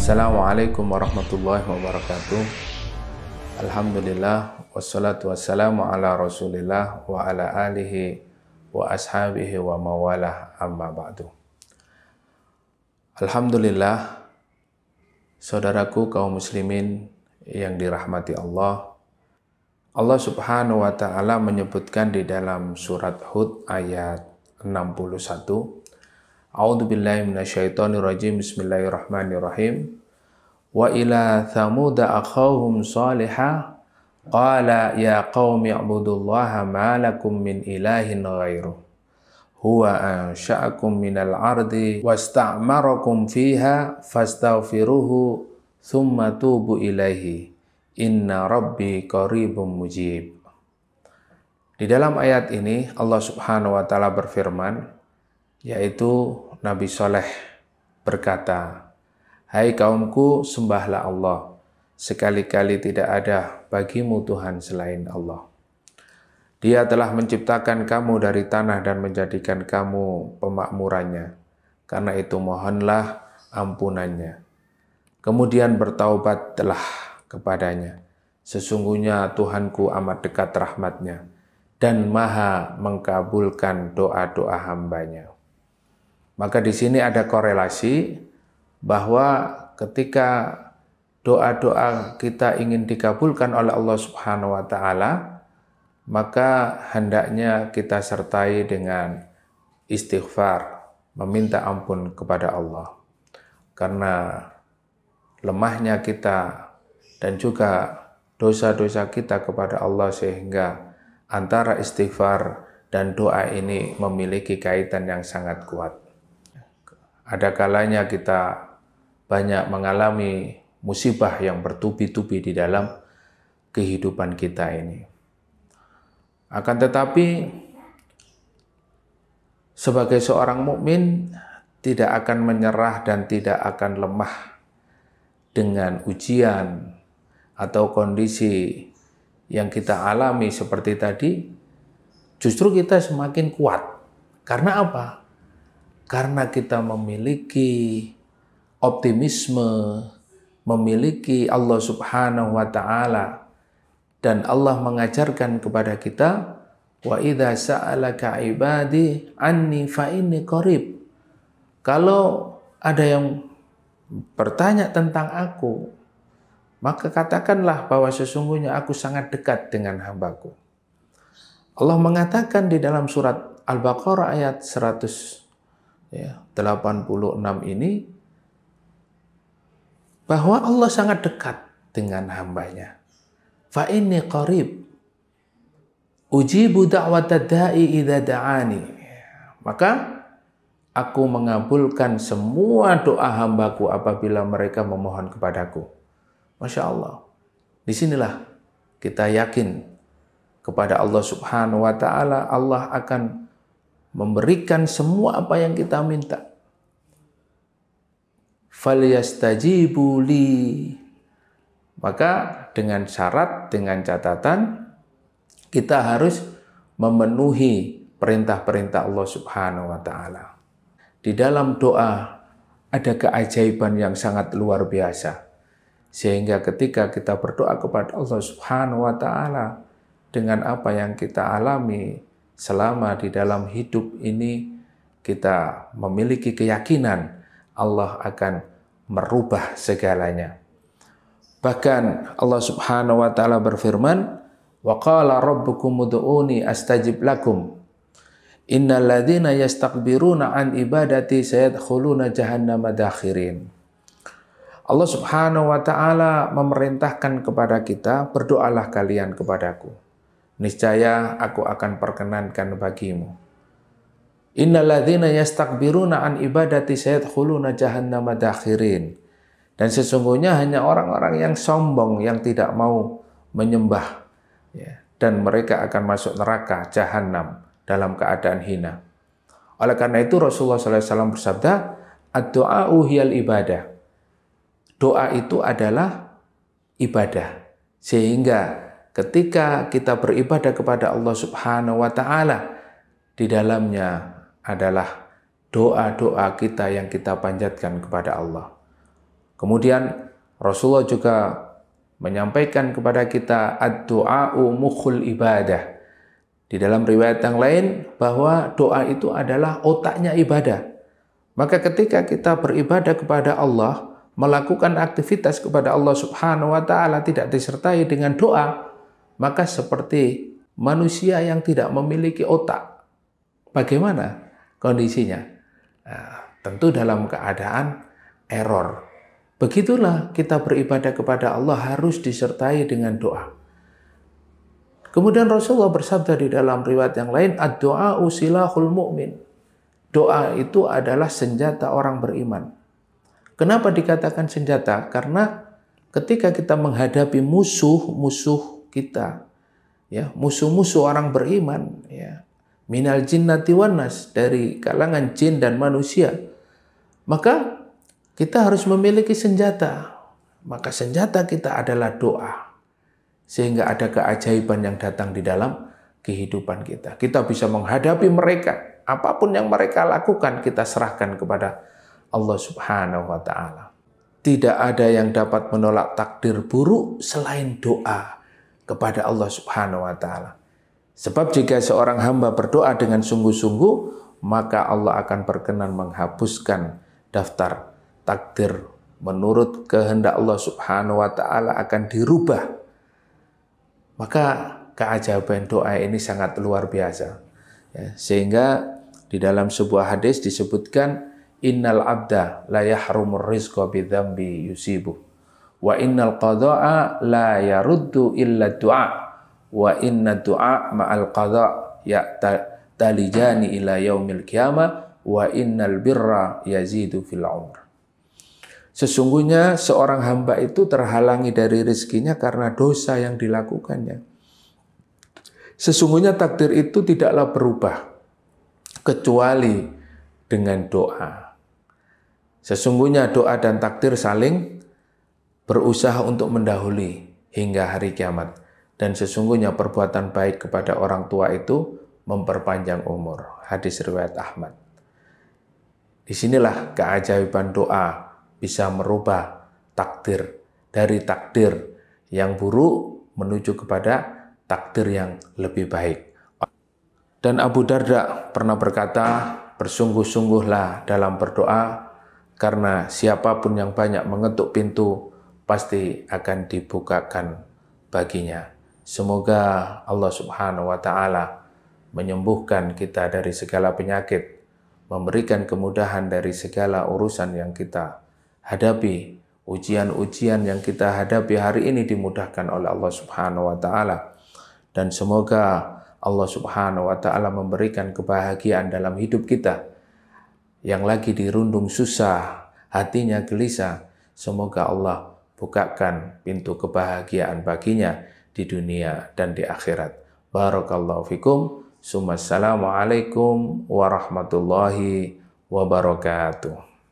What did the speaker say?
Assalamualaikum warahmatullahi wabarakatuh. Alhamdulillah wassalatu wassalamu ala Rasulillah wa ala alihi wa ashabihi wa mawalah, amma ba'du. Alhamdulillah, saudaraku kaum muslimin yang dirahmati Allah. Allah Subhanahu wa taala menyebutkan di dalam surat Hud ayat 61. A'udzubillahi minasyaitonirrajim. Bismillahirrahmanirrahim. Wa ila thamuda akhahum salihah qala ya qaumi ibudullaha ma lakum min ilahin ghairuh huwa ansha'akum minal ardi wasta'marakum fiha fastaghfiruhu thumma tubu ilaihi inna rabbi qaribum mujib. Di dalam ayat ini Allah Subhanahu wa taala berfirman, yaitu Nabi Saleh berkata, "Hai kaumku, sembahlah Allah. Sekali-kali tidak ada bagimu Tuhan selain Allah. Dia telah menciptakan kamu dari tanah dan menjadikan kamu pemakmurannya. Karena itu mohonlah ampunannya. Kemudian bertaubatlah kepadanya. Sesungguhnya Tuhanku amat dekat rahmatnya dan maha mengkabulkan doa-doa hambanya." Maka di sini ada korelasi bahwa ketika doa-doa kita ingin dikabulkan oleh Allah Subhanahu wa taala, maka hendaknya kita sertai dengan istighfar, meminta ampun kepada Allah. Karena lemahnya kita dan juga dosa-dosa kita kepada Allah, sehingga antara istighfar dan doa ini memiliki kaitan yang sangat kuat. Ada kalanya kita banyak mengalami musibah yang bertubi-tubi di dalam kehidupan kita ini. Akan tetapi, sebagai seorang mukmin tidak akan menyerah dan tidak akan lemah dengan ujian atau kondisi yang kita alami seperti tadi. Justru kita semakin kuat. Karena apa? Karena kita memiliki optimisme, memiliki Allah Subhanahu wa taala, dan Allah mengajarkan kepada kita, wa idza sa'alaka ibadi anni fa inni qarib. Kalau ada yang bertanya tentang aku, maka katakanlah bahwa sesungguhnya aku sangat dekat dengan hambaku. Allah mengatakan di dalam surat Al-Baqarah ayat 186 ini, bahwa Allah sangat dekat dengan hambanya. Fa inni qarib ujibu da'watad da'i idza da'ani. Maka aku mengabulkan semua doa hambaku apabila mereka memohon kepadaku. Masya Allah. Disinilah kita yakin kepada Allah Subhanahu wa taala. Allah akan memberikan semua apa yang kita minta. Falyastajibu li. Maka dengan syarat, dengan catatan, kita harus memenuhi perintah-perintah Allah Subhanahu wa taala. Di dalam doa ada keajaiban yang sangat luar biasa. Sehingga ketika kita berdoa kepada Allah Subhanahu wa taala dengan apa yang kita alami selama di dalam hidup ini, kita memiliki keyakinan Allah akan merubah segalanya. Bahkan Allah Subhanahu wa taala berfirman, "Wa qala rabbukum ud'uni astajib lakum. Innal ladzina yastakbiruna an ibadati sayadkhuluna jahannama dakhirin." Allah Subhanahu wa taala memerintahkan kepada kita, berdoalah kalian kepadaku. Niscaya aku akan perkenankan bagimu. Innal ladzina yastakbiruna an ibadati sayadkhuluna jahannama dakhirin. Dan sesungguhnya hanya orang-orang yang sombong yang tidak mau menyembah, dan mereka akan masuk neraka jahanam dalam keadaan hina. Oleh karena itu Rasulullah SAW bersabda, ad-du'a'u hiyal ibadah. Doa itu adalah ibadah. Sehingga ketika kita beribadah kepada Allah Subhanahu wa taala, di dalamnya adalah doa-doa kita yang kita panjatkan kepada Allah. Kemudian Rasulullah juga menyampaikan kepada kita ad-du'a'u mukhul ibadah. Di dalam riwayat yang lain bahwa doa itu adalah otaknya ibadah. Maka ketika kita beribadah kepada Allah, melakukan aktivitas kepada Allah Subhanahu wa taala tidak disertai dengan doa, maka seperti manusia yang tidak memiliki otak. Bagaimana kondisinya? Nah, tentu dalam keadaan error. Begitulah kita beribadah kepada Allah harus disertai dengan doa. Kemudian Rasulullah bersabda di dalam riwayat yang lain, ad-du'a'u silahul mu'min. Doa itu adalah senjata orang beriman. Kenapa dikatakan senjata? Karena ketika kita menghadapi musuh-musuh kita, ya, musuh-musuh orang beriman, ya, minal jinnati wan nas, dari kalangan jin dan manusia, maka kita harus memiliki senjata. Maka senjata kita adalah doa. Sehingga ada keajaiban yang datang di dalam kehidupan kita. Kita bisa menghadapi mereka. Apapun yang mereka lakukan, kita serahkan kepada Allah Subhanahu wa ta'ala. Tidak ada yang dapat menolak takdir buruk selain doa kepada Allah Subhanahu wa ta'ala. Sebab jika seorang hamba berdoa dengan sungguh-sungguh, maka Allah akan berkenan menghapuskan daftar takdir. Menurut kehendak Allah Subhanahu wa ta'ala akan dirubah. Maka keajaiban doa ini sangat luar biasa. Ya, sehingga di dalam sebuah hadis disebutkan, innal abda la yahrumur rizqa bidzambi yusibuh wa innal qada'a la yaruddu illa du'a wa inna du'a ma'al qada' ya talijani ila yaumil qiyamah wa innal birra yazidu fil umr. Sesungguhnya seorang hamba itu terhalangi dari rezekinya karena dosa yang dilakukannya. Sesungguhnya takdir itu tidaklah berubah kecuali dengan doa. Sesungguhnya doa dan takdir saling berusaha untuk mendahului hingga hari kiamat. Dan sesungguhnya perbuatan baik kepada orang tua itu memperpanjang umur. Hadis riwayat Ahmad. Disinilah keajaiban doa bisa merubah takdir, dari takdir yang buruk menuju kepada takdir yang lebih baik. Dan Abu Darda pernah berkata, bersungguh-sungguhlah dalam berdoa, karena siapapun yang banyak mengetuk pintu, pasti akan dibukakan baginya. Semoga Allah Subhanahu wa ta'ala menyembuhkan kita dari segala penyakit, memberikan kemudahan dari segala urusan yang kita hadapi, ujian-ujian yang kita hadapi hari ini dimudahkan oleh Allah Subhanahu wa ta'ala. Dan semoga Allah Subhanahu wa ta'ala memberikan kebahagiaan dalam hidup kita. Yang lagi dirundung susah, hatinya gelisah, semoga Allah bukakan pintu kebahagiaan baginya di dunia dan di akhirat. Barakallahu fikum. Assalamualaikum warahmatullahi wabarakatuh.